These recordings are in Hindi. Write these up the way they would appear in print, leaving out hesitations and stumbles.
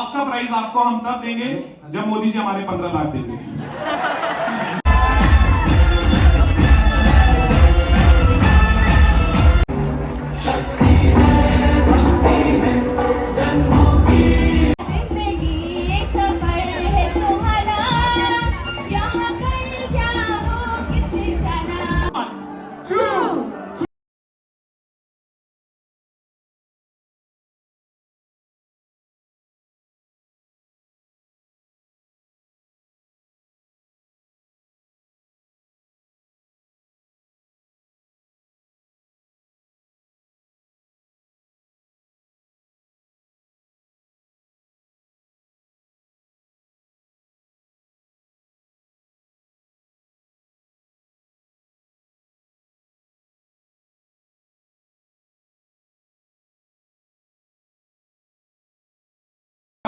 आपका प्राइज आपको हम तब देंगे जब मोदी जी हमारे 15 लाख देंगे।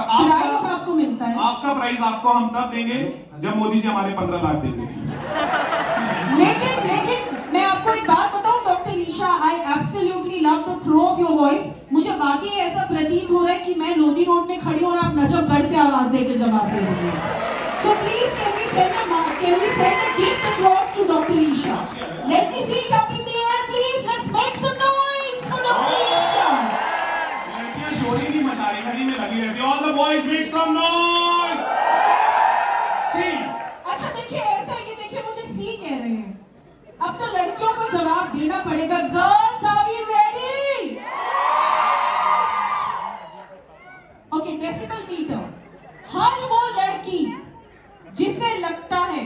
प्राइज आपको मिलता है। आपका प्राइज आपको हम तब देंगे जब मोदी जी हमारे 15 लाख देंगे। लेकिन मैं आपको एक बात बताऊं doctor Isha, I absolutely love the throw of your voice. मुझे वाकई ऐसा प्रतीत हो रहा है कि मैं लोधी रोड में खड़ी हूं और आप नजफगढ़ से आवाज देकर जवाब दे रही हैं। So please can we send a gift across to doctor Isha? Let me see it up in the air please. Let's make some noise for doctor Isha. लड़कियां शोर ही नहीं मचा रही, खाली में लगी रहती है। All the boys make some noise. See. अच्छा देखिए, ऐसा है, ये देखिए मुझे सी कह रहे हैं। अब तो लड़कियों को जवाब देना पड़ेगा। Girls are we ready? Okay, decibel meter. हर वो लड़की जिसे लगता है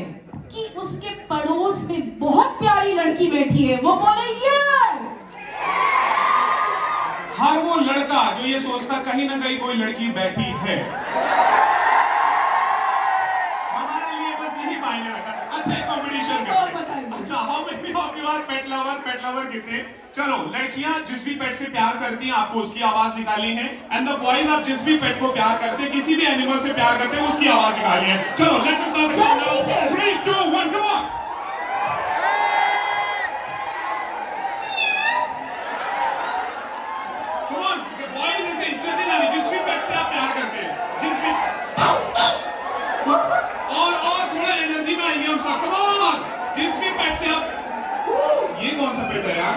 कि उसके पड़ोस में बहुत प्यारी लड़की बैठी है, वो बोले यार। हर वो लड़का जो ये सोचता कहीं ना कहीं कोई लड़की बैठी है, हमारे लिए बस यही मायने रखा। अच्छा, एक कंपटीशन करते हैं। अच्छा, how many of you are pet lover कितने? चलो, लड़कियां जिस भी पेट से प्यार करती हैं आपको उसकी आवाज निकालनी है, एंड द बॉयज आप जिस भी पेट को प्यार करते हैं, किसी भी एनिमल से प्यार करते हैं, उसकी आवाज निकालनी है। चलो, let's start. 3 2 1 come on. Boys इसे इज्जत नहीं जानी, जिस भी पेट से आप प्यार करते हैं, जिस भी और थोड़ा एनर्जी में आएंगे हम सब। कम ऑन, जिस भी पेट से आप। ये कौन सा पेट है यार?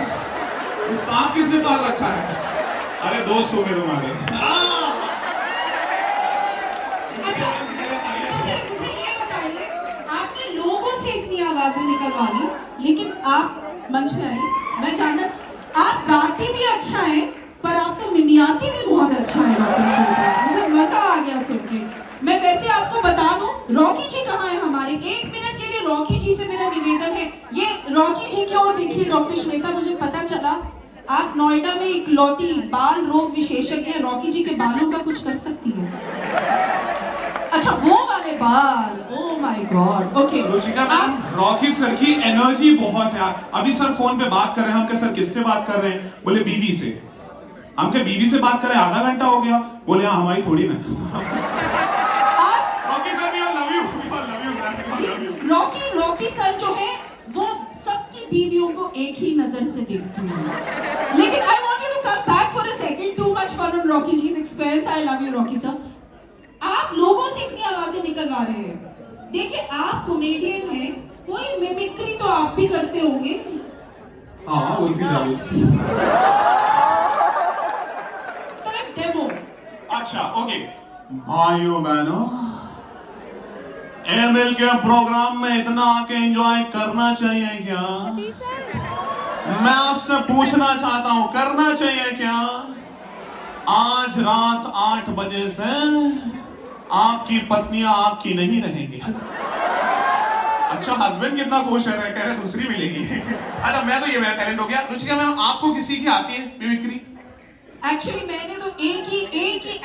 ये सांप किसने पाल रखा है? अरे दोस्त हो गए तुम्हारे। अच्छा, मुझे ये बताइए, आपने लोगों से इतनी आवाजें निकलवा ली, लेकिन आप मंच में आई, मैं जानना, आप गाती भी अच्छा है पर आप तो मिमियाती भी बहुत अच्छा है डॉक्टर श्वेता। मुझे मजा आ गया सुन के। मैं वैसे आपको बता दूं, रॉकी जी कहाँ है हमारे? 1 मिनट के लिए रॉकी जी से मेरा निवेदन है। ये रॉकी जी की ओर देखिए डॉक्टर श्वेता, मुझे पता चला आप नोएडा में इकलौती बाल रोग विशेषज्ञ हैं। रॉकी जी के बालों का कुछ कर सकती है? अच्छा, वो वाले बाल, oh my God. Okay Ruchika ma'am, Rocky sir की एनर्जी बहुत है। अभी सर फोन पे बात कर रहे हैं, हम कहे सर किससे बात कर रहे हैं? बोले बीवी से। हम कहे बीवी से बात करें, आधा घंटा हो गया। बोले हाँ, हमारी थोड़ी ना। Rocky sir, we all love you sir. Rocky sir जो है वो सबकी बीवियों को एक ही नजर से देखते हैं। लेकिन I want you to come back for a second. Too much fun on Rocky जी's expense. I love you Rocky sir. आप लोगों से इतनी आवाजें निकलवा रहे हैं। देखिए, आप कॉमेडियन हैं, कोई मिमिक्री तो आप भी करते होंगे। हाँ, उर्फी जावेद। डेमो। अच्छा, ओके। भाइयों बहनों, एमएल के प्रोग्राम में इतना आके एंजॉय करना चाहिए क्या? मैं आपसे पूछना चाहता हूं, करना चाहिए क्या? आज रात 8 बजे से आपकी पत्नियां आपकी नहीं रहेंगी। अच्छा, हस्बैंड कितना खुश है, कह रहे दूसरी मिलेगी। अच्छा, मैं तो ये मेरा टैलेंट हो गया। रुचिका मैम, आपको किसी की आती है मिमिक्री? एक्चुअली मैंने तो एक ही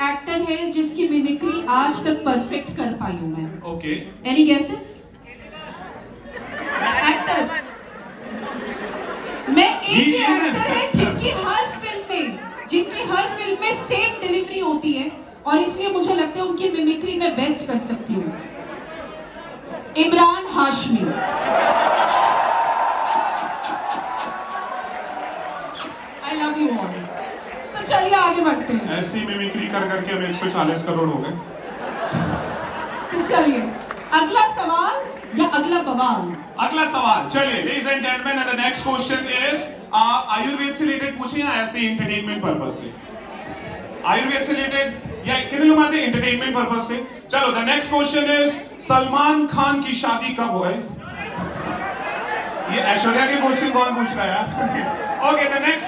एक्टर है जिसकी मिमिक्री आज तक परफेक्ट कर पाई हूं मैं। ओके। Any guesses? एक्टर, मैं एक ही एक्टर है जिनकी हर फिल्म में सेम डिलीवरी होती है, और इसलिए मुझे लगता है उनकी मिमिक्री मैं बेस्ट कर सकती हूँ। इमरान हाशमी। आई लव यू ऑल। तो तो चलिए आगे बढ़ते हैं। ऐसी मिमिक्री कर करके हमें 140 करोड़ हो गए। तो चलिए अगला सवाल या अगला बवाल। अगला सवाल चलिए, ladies and gentleman, and the next question is Ayurveda से रिलेटेड पूछे या ऐसे एंटरटेनमेंट पर्पस से? आयुर्वेद से रिलेटेड या कितने लोग आते हैं एंटरटेनमेंट पर्पस से? चलो the next question is Salman Khan की शादी कब हुई? ये ऐश्वर्या के क्वेश्चन कौन पूछ रहा है यार? Okay, the next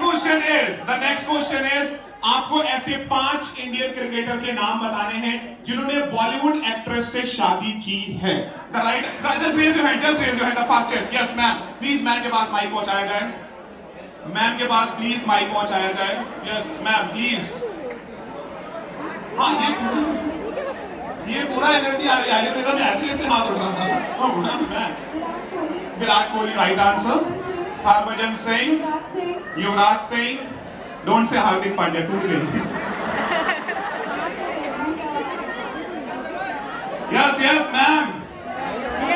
question is आपको ऐसे 5 इंडियन क्रिकेटर के नाम बताने हैं जिन्होंने बॉलीवुड एक्ट्रेस से शादी की है। The right, just raise your hand, the fastest. Yes ma'am, please ma'am के पास माइक पहुंचाया जाए। मैम के पास प्लीज माइक पहुंचाया जाए। Yes ma'am please. हाँ, ये पूरा एनर्जी आ रही है आयुर्वेद में, ऐसे ऐसे हाथ उठ रहा था। Oh ma'am, Virat Kohli right answer, Harbhajan Singh, Yuvraj Singh, don't say Hardik Pandya, टूट गई। Yes ma'am,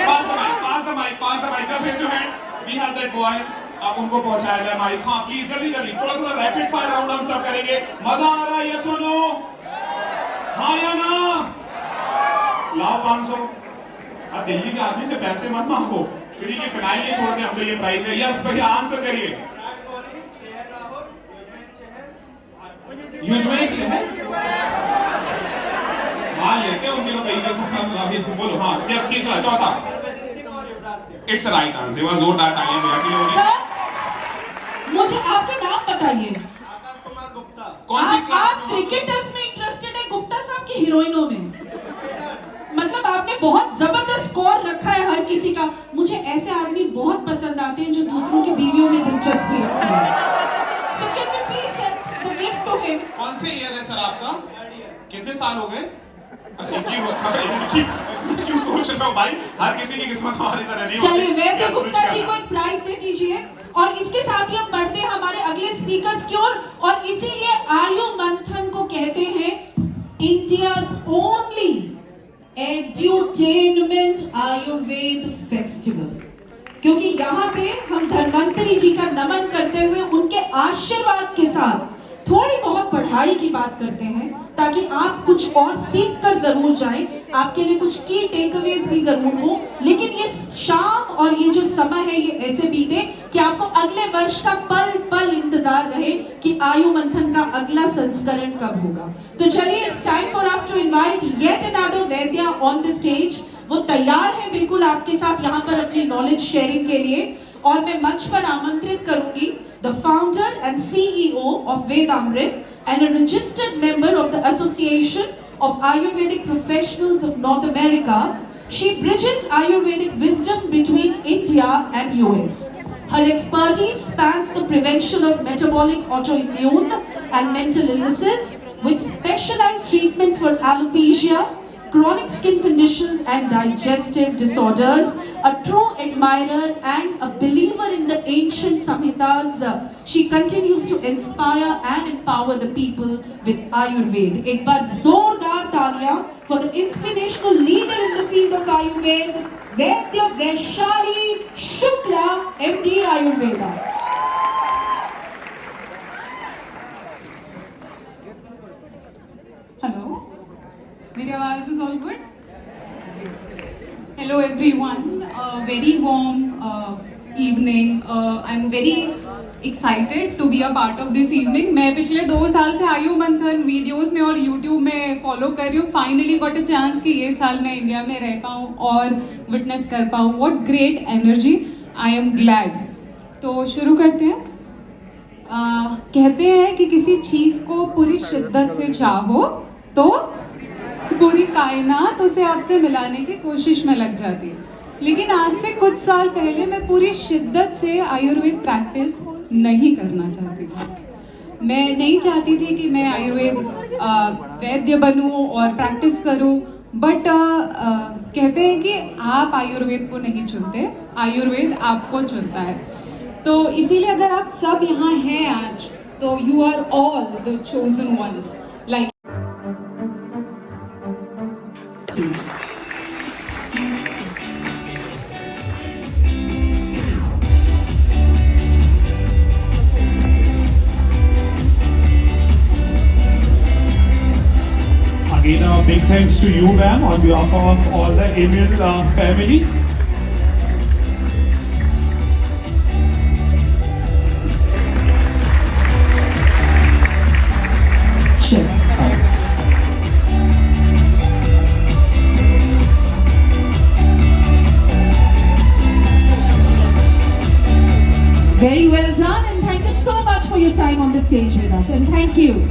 pass the mic, just raise your hand, we have that boy. आप उनको पहुंचाया जाए माइक। हाँ प्लीज, जल्दी थोड़ा रैपिड फायर राउंड हम सब करेंगे। मजा आ रहा है ये सुनो, हाँ या ना? लाओ 500। दिल्ली के आदमी से पैसे मत मांगो, फ्री की फिनाइल नहीं छोड़ दे हम तो, ये प्राइस है। यस भैया आंसर करिए। युजवेंद्र चहल मान लेते हैं उनके रुपये के साथ। बोलो हाँ, यस तीसरा, चौथा। It's right answer. वो जोरदार तालियां भैया के लिए। सर मुझे आपका नाम बताइए। कौन सी क्लास आप क्रिकेटर्स में इंटरेस्टेड है, गुप्ता साहब की हीरोइनों में? मतलब आपने बहुत जबरदस्त स्कोर रखा है हर किसी का। मुझे ऐसे आदमी बहुत पसंद आते हैं जो दूसरों की बीवियों में दिलचस्पी रखते हैं। So can we please send the gift to him? कौन से ईयर है सर आपका? कितने साल हो गए? क्यों सोच रहे हो भाई, हर किसी की किस्मत हमारी तरह नहीं होती। चलिए वैद्य गुप्ता जी को एक प्राइज दे दीजिए, और इसके साथ ही हम बढ़ते हैं हमारे अगले स्पीकर्स की ओर। और इसीलिए आयु मंथन को कहते हैं इंडियाज ओनली एड्यूटेनमेंट आयुर्वेद फेस्टिवल, क्योंकि यहाँ पे हम धन्वंतरी जी का नमन करते हुए उनके आशीर्वाद के साथ थोड़ी बहुत पढ़ाई की बात करते हैं, ताकि आप कुछ और सीख कर जरूर जाएं। आपके लिए कुछ की टेकअवेज भी जरूर हो, लेकिन ये शाम और ये जो समय है ये ऐसे बीते कि आपको अगले वर्ष का पल पल इंतजार रहे कि आयु मंथन का अगला संस्करण कब होगा। तो चलिए, it's time for us to invite yet another vaidya on the stage. वो तैयार है बिल्कुल आपके साथ यहाँ पर अपनी नॉलेज शेयरिंग के लिए, और मैं मंच पर आमंत्रित करूंगी the founder and CEO of Vedamrit and a registered member of the Association of Ayurvedic Professionals of North America. She bridges Ayurvedic wisdom between India and US. Her expertise spans the prevention of metabolic, autoimmune and mental illnesses, with specialized treatments for alopecia, chronic skin conditions and digestive disorders. A true admirer and a believer in the ancient Samhitas, she continues to inspire and empower the people with Ayurveda. एक बार जोरदार तालियां for the inspirational leader in the field of Ayurveda, Vaidya Vaishali Shukla, MD Ayurveda. Hello, मेरी आवाज is all good? Hello everyone, very warm evening. I'm very excited to be a part of this evening. मैं पिछले 2 साल से आयु मंथन वीडियोस में और यूट्यूब में फॉलो कर रही हूँ. फाइनली गॉट अ चांस कि ये साल मैं इंडिया में रह पाऊँ और विटनेस कर पाऊँ. What great energy, I am glad. तो शुरू करते हैं. कहते हैं कि किसी चीज को पूरी शिद्दत से चाहो तो पूरी कायनात उसे आपसे मिलाने की कोशिश में लग जाती है. लेकिन आज से कुछ साल पहले मैं पूरी शिद्दत से आयुर्वेद प्रैक्टिस नहीं करना चाहती थी. मैं नहीं चाहती थी कि मैं आयुर्वेद वैद्य बनूं और प्रैक्टिस करूं. बट कहते हैं कि आप आयुर्वेद को नहीं चुनते, आयुर्वेद आपको चुनता है. तो इसीलिए अगर आप सब यहाँ हैं आज, तो you are all the chosen ones. Like Again, a big thanks to you, ma'am, on behalf of all the Emil family. Sure. Very well done, and thank you so much for your time on the stage with us, and thank you.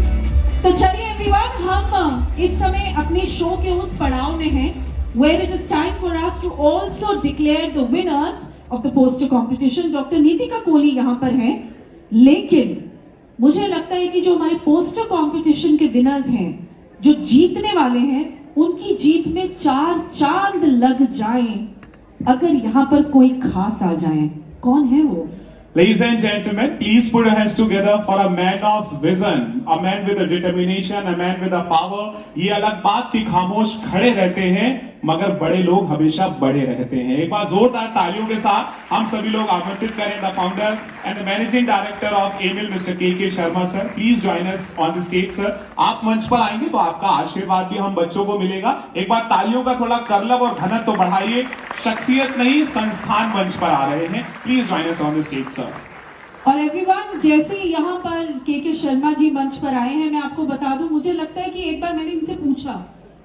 तो चलिए एवरीवन, हम इस समय अपने शो के उस पड़ाव में हैं where it is time for us to also declare the winners of the poster competition. Doctor Nitika Kohli यहाँ पर हैं, लेकिन मुझे लगता है कि जो हमारे पोस्टर कंपटीशन के विनर्स हैं, जो जीतने वाले हैं, उनकी जीत में 4 चांद लग जाएं अगर यहाँ पर कोई खास आ जाए. कौन है वो? Ladies and gentlemen, please put your hands together for a man of vision, a man with a determination, a man with a power. ये अलग बात कि खामोश खड़े रहते हैं, मगर बड़े लोग हमेशा बड़े रहते हैं. एक बार जोरदार तालियों के साथ हम सभी लोग आमंत्रित करें the founder and the managing director of Emil mister K Sharma sir. Please join us on the stage sir. आप मंच पर आएंगे तो आपका आशीर्वाद भी हम बच्चों को मिलेगा. एक बार तालियों का थोड़ा करलब और घनत्व तो बढ़ाइए. शख्सियत नहीं, संस्थान मंच पर आ रहे हैं. Please join us on the stage sir. और एवरीवन, जैसे यहाँ पर के शर्मा जी मंच पर आए हैं, मैं आपको बता दूं, मुझे लगता है कि एक बार मैंने इनसे पूछा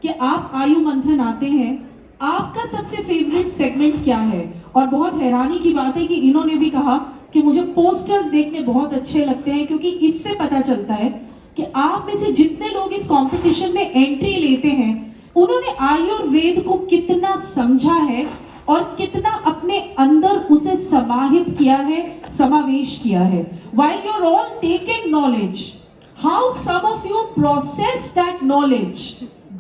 कि आप आयु मंथन आते हैं, आपका सबसे फेवरेट सेगमेंट क्या है? और बहुत हैरानी की बात है कि इन्होंने भी कहा कि मुझे पोस्टर्स देखने बहुत अच्छे लगते हैं, क्योंकि इससे पता चलता है कि आप में से जितने लोग इस कंपटीशन में एंट्री लेते हैं, उन्होंने आयुर्वेद को कितना समझा है और कितना अपने अंदर उसे समाहित किया है, समावेश किया है. While you're all taking knowledge, how some of you process that knowledge,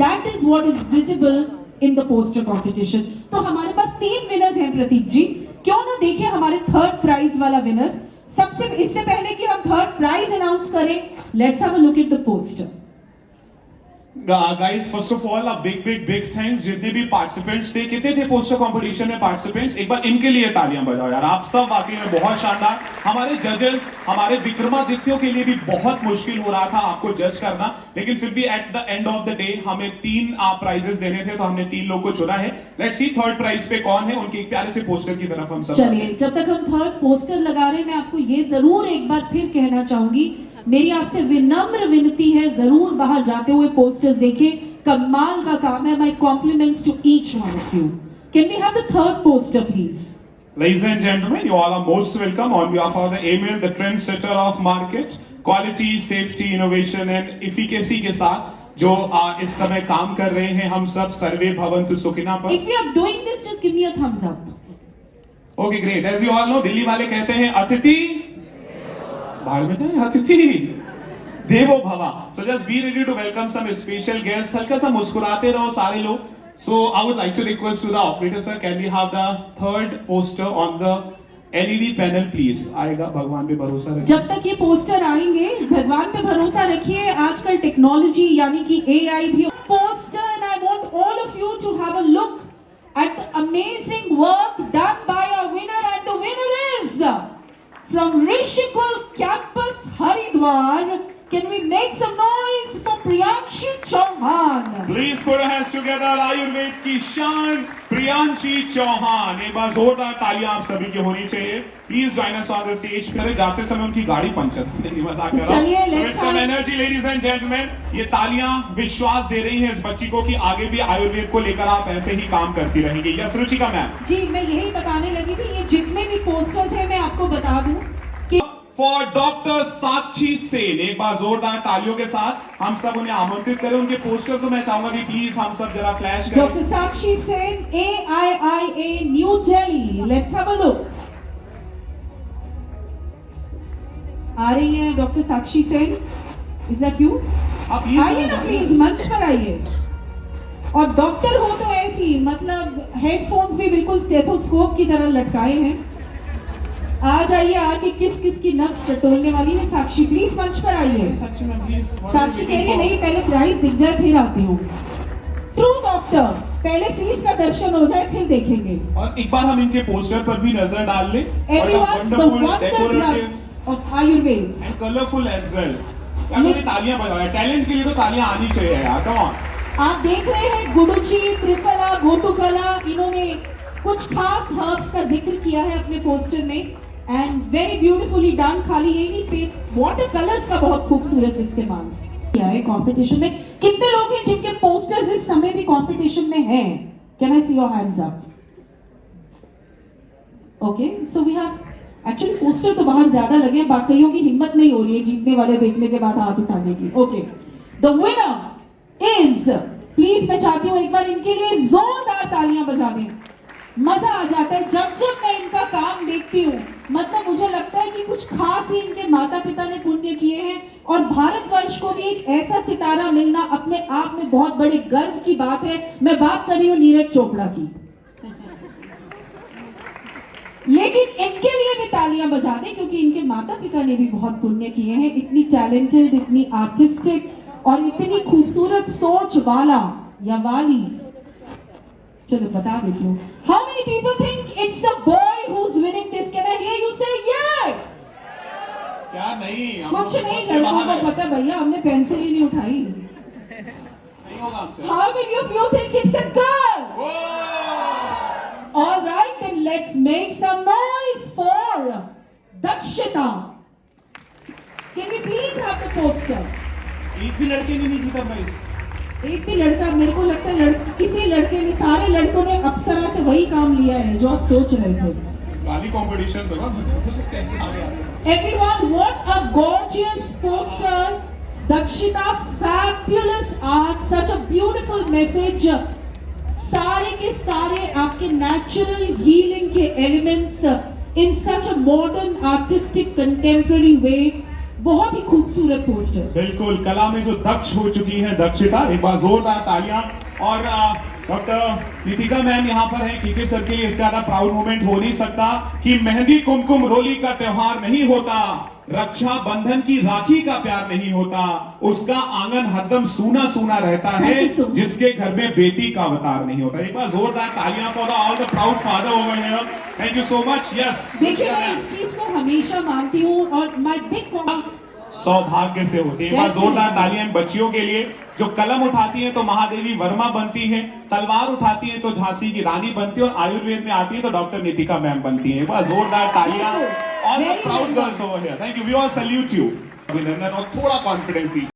that is what is visible in the poster competition. तो हमारे पास 3 विनर्स हैं प्रतीक जी. क्यों ना देखें हमारे 3rd प्राइज वाला विनर. सबसे इससे पहले कि हम 3rd प्राइज अनाउंस करें, let's have a look at the poster. Guys, first of all big thanks जितने भी पार्टिसिपेंट्स थे. कितने थे पोस्टर कंपटीशन में पार्टिसिपेंट्स? एक बार इनके लिए तालियां बजाओ यार. आप सब वाकई में बहुत शानदार. हमारे जजेस, हमारे विक्रमादित्यों के लिए भी बहुत मुश्किल हो रहा था आपको जज करना, लेकिन फिर भी at the end of the day हमें 3 प्राइजेस देने थे, तो हमने 3 लोग को चुना है. लेट्स सी 3rd प्राइज पे कौन है. उनके एक प्यारे से पोस्टर की तरफ हम सब. चलिए, जब तक हम 3rd पोस्टर लगा रहे हैं, मैं आपको ये जरूर एक बार फिर कहना चाहूंगी, मेरी आपसे विनम्र विनती है, जरूर बाहर जाते हुए पोस्टर्स देखें. कमाल का काम है. My compliments to each one of you. Can we have the 3rd poster please? Ladies and gentlemen, you all are most welcome on behalf of the Emil, the trendsetter of market, quality, safety, innovation and efficacy के साथ जो इस समय काम कर रहे हैं हम सब. सर्वे भवन्तु सुखिनः पर. If you are doing this, just give me a thumbs up. Okay, great. As you all know, Delhi वाले कहते हैं अतिथि भाड़ में जाए, अतिथि देवो भवा. So just be ready to welcome some special guests. हल्का सा मुस्कुराते रहो सारे लोग. So I would like to request to the operator sir, can we have the 3rd poster on the LED panel please? आएगा, भगवान पे भरोसा रखिए. जब तक ये पोस्टर आएंगे, भगवान पे भरोसा रखिए. आजकल टेक्नोलॉजी यानी कि AI भी poster, and I want all of you to have a look at the amazing work done by our winner, and the winner is from Rishikul campus Haridwar. Can we make some noise for Priyanshi Chauhan? Please put your hands together. Ayurveda की शान प्रियांशी चौहान. एक बार जोरदार तालियां आप सभी की होनी चाहिए. Please join us on the stage. पहले जाते समय उनकी गाड़ी पंचर, नहीं मजाक कर रहा हूं. चलिए, let's some energy ladies and gentlemen. ये तालियां विश्वास दे रही हैं इस बच्ची को कि आगे भी आयुर्वेद को लेकर आप ऐसे ही काम करती रहेंगी. Yes Ruchika ma'am. जी, मैं यही बताने लगी थी. ये जितने भी पोस्टर्स हैं, मैं आपको बता दूं कि फॉर डॉक्टर साक्षी सेन. एक बार जोरदार तालियों के साथ हम सब उन्हें आमंत्रित करें. उनके पोस्टर तो मैं चाहूंगा कि प्लीज हम सब जरा फ्लैश करें. Doctor Sakshi Sen, AIIA, New Delhi. Let's have a look. आ रही हैं doctor Sakshi Sen. Is that you? आइए ना प्लीज, मंच पर आइए. और डॉक्टर हो तो ऐसी, मतलब हेडफोन्स भी बिल्कुल स्टेथोस्कोप की तरह लटकाए हैं. आ जाइए, आके किस किस की नब्ज टटोलने वाली है. साक्षी प्लीज मंच पर आइए. साक्षी कह रही नहीं, पहले प्राइज दिख जाए फिर आती हूँ. ट्रू डॉक्टर, पहले फीस का दर्शन हो जाए फिर देखेंगे. और एक बार हम इनके पोस्टर पर भी नजर डाल लें. Everyone, the wonder drugs of Ayurved and colorful as well. यार मुझे तालियां बजाओ. टैलेंट के लिए तो तालियां आनी चाहिए यार. Come on. आप देख रहे हैं गुडुची, त्रिफला, गोटुकला, इन्होंने कुछ खास हर्ब्स का जिक्र किया है अपने पोस्टर में एंड वेरी ब्यूटीफुली डन। खाली यही नहीं, वाटर कलर्स का बहुत खूबसूरत इस्तेमाल किया है कंपटीशन में। कितने लोग हैं जिनके पोस्टर्स इस समय भी कंपटीशन में हैं? Can I see your hands up? Okay, so we have actually poster तो बाहर ज्यादा लगे हैं, बाकियों की हिम्मत नहीं हो रही है जीतने वाले देखने के बाद हाथ उठाने की। Okay, the winner is, please मैं चाहती हूं एक बार इनके लिए जोरदार तालियां बजा दें। मजा आ जाता है जब जब मैं इनका काम देखती हूँ, मतलब मुझे लगता है कि कुछ खास ही इनके माता पिता ने पुण्य किए हैं और भारतवर्ष को भी एक ऐसा सितारा मिलना अपने आप में बहुत बड़े गर्व की बात है। मैं बात कर रही हूँ नीरज चोपड़ा की, लेकिन इनके लिए भी तालियां बजा दें क्योंकि इनके माता पिता ने भी बहुत पुण्य किए हैं। इतनी टैलेंटेड, इतनी आर्टिस्टिक और इतनी खूबसूरत सोच वाला या वाली, चलो बता देती हूँ। How many people think it's a boy who is winning this? Can I hear you से ये? क्या नहीं, कुछ नहीं, लड़कों को पता भैया, हमने पेंसिल ही नहीं उठाई। नहीं होगा हमसे। How many of you think it's a girl? All right, then let's make some noise for Dakshita. Can we please have the poster? एक भी लड़के ने नहीं जीता प्राइज। एक भी लड़का, मेरे को लगता है किसी लड़के ने, सारे लड़कों ने अप्सरा से वही काम लिया है जो आप सोच रहे थे। गाली कंपटीशन करो, कैसे आ गया? Everyone, what a gorgeous poster! Dakshita, fabulous art, such a beautiful message. सारे के सारे आपके नेचुरल हीलिंग के elements in such a modern artistic contemporary way. बहुत ही खूबसूरत पोस्टर। बिल्कुल, कला में जो दक्ष हो चुकी है दक्षिता, एक बार जोरदार तालियां। और डॉक्टर नितिका मैम यहाँ पर हैं। केके सर के लिए इससे ज्यादा प्राउड मोमेंट हो नहीं सकता कि मेहंदी कुमकुम रोली का त्योहार नहीं होता, रक्षा बंधन की राखी का प्यार नहीं होता, उसका आंगन हरदम सूना सूना रहता है जिसके घर में बेटी का अवतार नहीं होता। एक बार जोरदार तालियां for all the proud father over here. Thank you so much. Yes, देखिए मैं इस चीज को हमेशा मानती हूँ और माय बिग सौभाग्य से होती है। एक बार जोरदार तालियां इन बच्चियों के लिए जो कलम उठाती हैं तो महादेवी वर्मा बनती हैं, तलवार उठाती हैं तो झांसी की रानी बनती है, और आयुर्वेद में आती है तो डॉक्टर नितिका मैम बनती हैं। एक बार जोरदार तालियां। All the proud girls over here, thank you, we all salute you. अभिनंदन और थोड़ा कॉन्फिडेंस दीजिए।